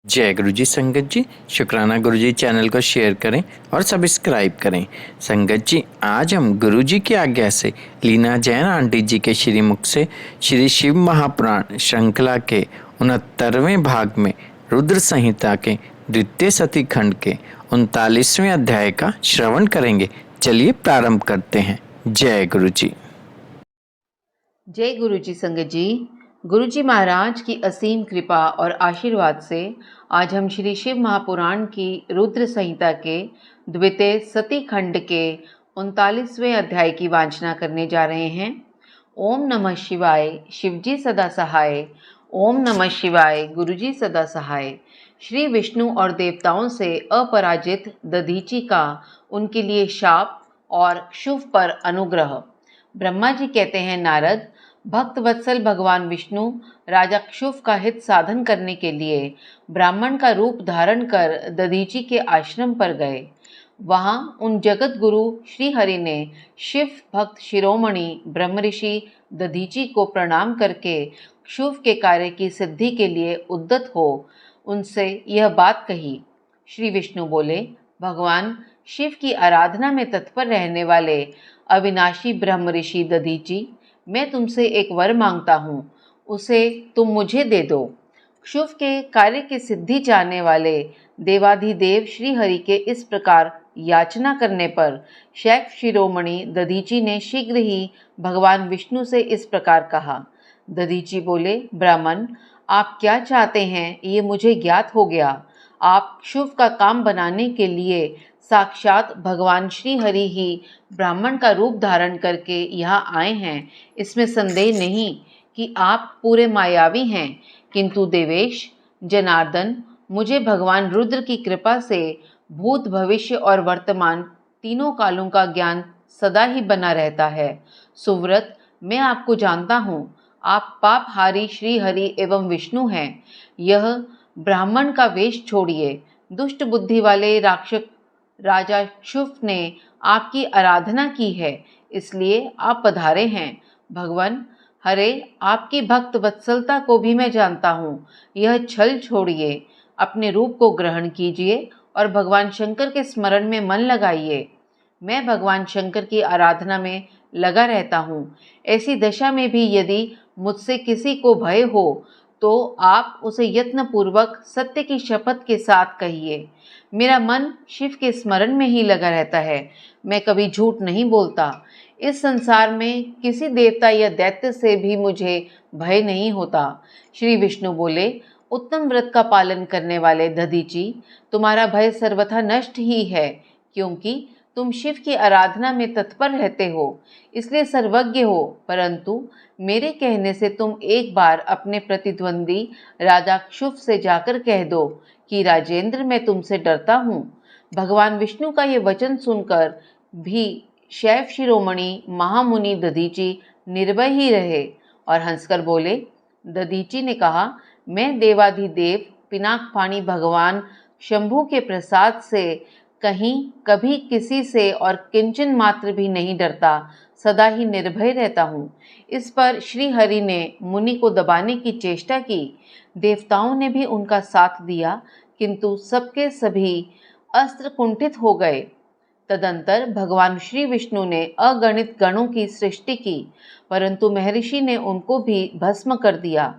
जय गुरु जी। संगत जी, शुक्राना गुरु जी चैनल को शेयर करें और सब्सक्राइब करें। संगत जी, आज हम गुरु जी की आज्ञा से लीना जैन आंटी जी के श्रीमुख से श्री शिव महापुराण श्रृंखला के 69वें भाग में रुद्र संहिता के द्वितीय सती खंड के 39वें अध्याय का श्रवण करेंगे। चलिए प्रारंभ करते हैं। जय गुरु जी। जय गुरु जी। संगत जी, गुरु जी महाराज की असीम कृपा और आशीर्वाद से आज हम श्री शिव महापुराण की रुद्र संहिता के द्वितीय सती खंड के 39वें अध्याय की वाचना करने जा रहे हैं। ओम नमः शिवाय, शिवजी सदा सहाय। ओम नमः शिवाय, गुरुजी सदा सहाय। श्री विष्णु और देवताओं से अपराजित दधीची का उनके लिए शाप और शुभ पर अनुग्रह। ब्रह्मा जी कहते हैं, नारद, भक्त वत्सल भगवान विष्णु राजा क्षुभ का हित साधन करने के लिए ब्राह्मण का रूप धारण कर दधीची के आश्रम पर गए। वहां उन जगत गुरु श्री हरि ने शिव भक्त शिरोमणि ब्रह्म ऋषि दधीची को प्रणाम करके क्षुभ के कार्य की सिद्धि के लिए उद्यत हो उनसे यह बात कही। श्री विष्णु बोले, भगवान शिव की आराधना में तत्पर रहने वाले अविनाशी ब्रह्म ऋषि दधीची, मैं तुमसे एक वर मांगता हूँ, उसे तुम मुझे दे दो। क्षुभ के कार्य की सिद्धि चाहने वाले देवाधिदेव श्री हरि के इस प्रकार याचना करने पर शैव शिरोमणि दधीची ने शीघ्र ही भगवान विष्णु से इस प्रकार कहा। दधीची बोले, ब्राह्मण, आप क्या चाहते हैं ये मुझे ज्ञात हो गया। आप शुभ का काम बनाने के लिए साक्षात भगवान श्री हरि ही ब्राह्मण का रूप धारण करके यहाँ आए हैं, इसमें संदेह नहीं कि आप पूरे मायावी हैं। किंतु देवेश जनार्दन, मुझे भगवान रुद्र की कृपा से भूत भविष्य और वर्तमान तीनों कालों का ज्ञान सदा ही बना रहता है। सुव्रत, मैं आपको जानता हूँ, आप पापहारी श्री हरि एवं विष्णु हैं। यह ब्राह्मण का वेश छोड़िए। दुष्ट बुद्धि वाले राक्षस राजा शुभ ने आपकी आराधना की है, इसलिए आप पधारे हैं। भगवान हरे, आपकी भक्त वत्सलता को भी मैं जानता हूँ। यह छल छोड़िए, अपने रूप को ग्रहण कीजिए और भगवान शंकर के स्मरण में मन लगाइए। मैं भगवान शंकर की आराधना में लगा रहता हूँ। ऐसी दशा में भी यदि मुझसे किसी को भय हो तो आप उसे यत्नपूर्वक सत्य की शपथ के साथ कहिए। मेरा मन शिव के स्मरण में ही लगा रहता है, मैं कभी झूठ नहीं बोलता। इस संसार में किसी देवता या दैत्य से भी मुझे भय नहीं होता। श्री विष्णु बोले, उत्तम व्रत का पालन करने वाले दधीची, तुम्हारा भय सर्वथा नष्ट ही है, क्योंकि तुम शिव की आराधना में तत्पर रहते हो, इसलिए सर्वज्ञ हो। परंतु मेरे कहने से तुम एक बार अपने प्रतिद्वंदी राजा क्षुभ से जाकर कह दो कि राजेंद्र, मैं तुमसे डरता हूँ। भगवान विष्णु का ये वचन सुनकर भी शैव शिरोमणि महामुनि दधीची निर्भय ही रहे और हंसकर बोले। दधीची ने कहा, मैं देवाधिदेव पिनाक पाणी भगवान शंभु के प्रसाद से कहीं कभी किसी से और किंचन मात्र भी नहीं डरता, सदा ही निर्भय रहता हूँ। इस पर श्री हरि ने मुनि को दबाने की चेष्टा की। देवताओं ने भी उनका साथ दिया, किंतु सबके सभी अस्त्र कुंठित हो गए। तदंतर भगवान श्री विष्णु ने अगणित गणों की सृष्टि की, परंतु महर्षि ने उनको भी भस्म कर दिया।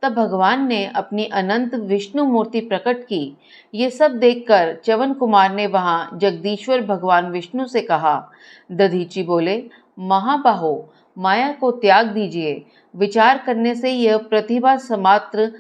तब भगवान ने अपनी अनंत विष्णु मूर्ति प्रकट की। ये सब देखकर च्यवन कुमार ने वहां जगदीश्वर भगवान विष्णु से कहा। दधीची बोले, महाबाहो, माया को त्याग दीजिए। विचार करने से यह प्रतिभा समात्र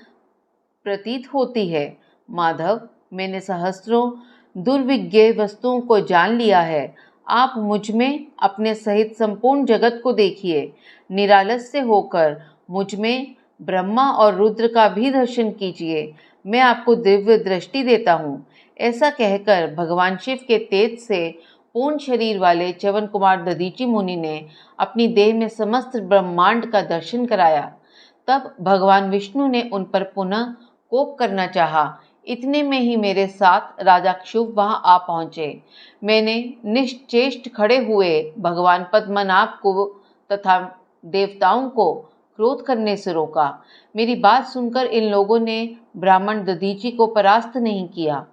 प्रतीत होती है। माधव, मैंने सहस्त्रों दुर्विज्ञ वस्तुओं को जान लिया है। आप मुझ में अपने सहित संपूर्ण जगत को देखिए। निरालस्य होकर मुझ में ब्रह्मा और रुद्र का भी दर्शन कीजिए। मैं आपको दिव्य दृष्टि देता हूँ। ऐसा कहकर भगवान शिव के तेज से पूर्ण शरीर वाले च्यवन कुमार दधीची मुनि ने अपनी देह में समस्त ब्रह्मांड का दर्शन कराया। तब भगवान विष्णु ने उन पर पुनः कोप करना चाहा। इतने में ही मेरे साथ राजा क्षुभ वहां आ पहुंचे। मैंने निश्चेष्ट खड़े हुए भगवान पद्मनाभ को तथा देवताओं को क्रोध करने से रोका। मेरी बात सुनकर इन लोगों ने ब्राह्मण दधीची को परास्त नहीं किया।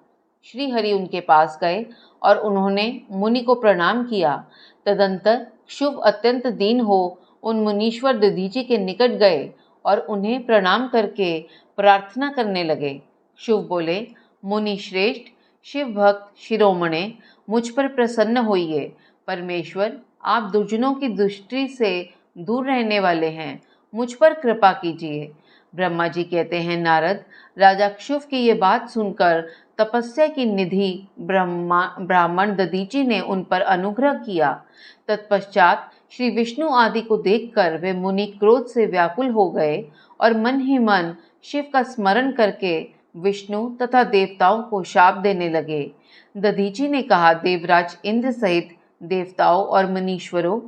श्री हरि उनके पास गए और उन्होंने मुनि को प्रणाम किया। तदंतर शुभ अत्यंत दीन हो उन मुनीश्वर दधीची के निकट गए और उन्हें प्रणाम करके प्रार्थना करने लगे। शुभ बोले, मुनि श्रेष्ठ, शिव भक्त शिरोमणे, मुझ पर प्रसन्न होइए। परमेश्वर, आप दुर्जनों की दृष्टि से दूर रहने वाले हैं, मुझ पर कृपा कीजिए। ब्रह्मा जी कहते हैं, नारद, राजा क्षुभ की ये बात सुनकर तपस्या की निधि ब्राह्मण दधीची ने उन पर अनुग्रह किया। तत्पश्चात श्री विष्णु आदि को देखकर वे मुनि क्रोध से व्याकुल हो गए और मन ही मन शिव का स्मरण करके विष्णु तथा देवताओं को शाप देने लगे। दधीची ने कहा, देवराज इंद्र सहित देवताओं और मुनीश्वरों,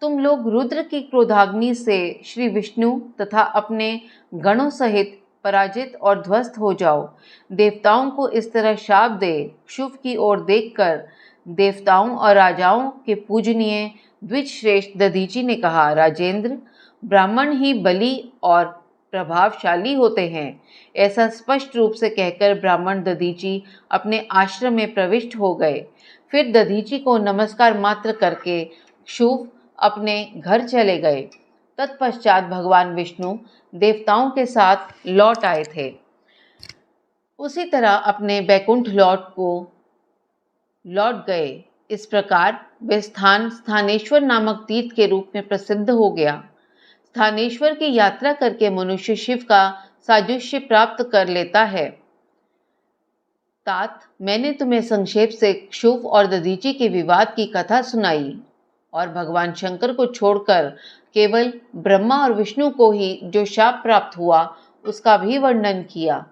तुम लोग रुद्र की क्रोधाग्नि से श्री विष्णु तथा अपने गणों सहित पराजित और ध्वस्त हो जाओ। देवताओं को इस तरह शाप दे शुभ की ओर देखकर देवताओं और राजाओं के पूजनीय द्विज श्रेष्ठ दधीची ने कहा, राजेंद्र, ब्राह्मण ही बली और प्रभावशाली होते हैं। ऐसा स्पष्ट रूप से कहकर ब्राह्मण दधीची अपने आश्रम में प्रविष्ट हो गए। फिर दधीची को नमस्कार मात्र करके शुभ अपने घर चले गए। तत्पश्चात भगवान विष्णु देवताओं के साथ लौट आए थे। उसी तरह अपने बैकुंठ लौट गए। इस प्रकार वे स्थान स्थानेश्वर नामक तीर्थ के रूप में प्रसिद्ध हो गया। स्थानेश्वर की यात्रा करके मनुष्य शिव का साजुष्य प्राप्त कर लेता है। तात, मैंने तुम्हें संक्षेप से शुभ और दधीची के विवाद की कथा सुनाई और भगवान शंकर को छोड़कर केवल ब्रह्मा और विष्णु को ही जो शाप प्राप्त हुआ उसका भी वर्णन किया।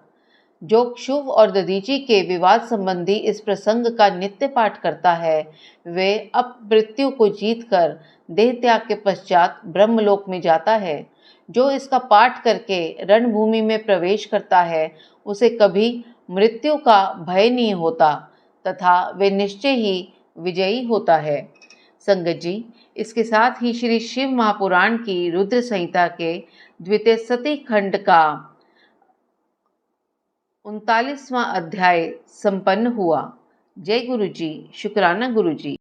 जो शुभ और दधीची के विवाद संबंधी इस प्रसंग का नित्य पाठ करता है, वे अपमृत्यु को जीतकर देह त्याग के पश्चात ब्रह्मलोक में जाता है। जो इसका पाठ करके रणभूमि में प्रवेश करता है, उसे कभी मृत्यु का भय नहीं होता तथा वे निश्चय ही विजयी होता है। संगत जी, इसके साथ ही श्री शिव महापुराण की रुद्र संहिता के द्वितीय सती खंड का 39वां अध्याय संपन्न हुआ। जय गुरु जी, शुक्राना गुरु जी।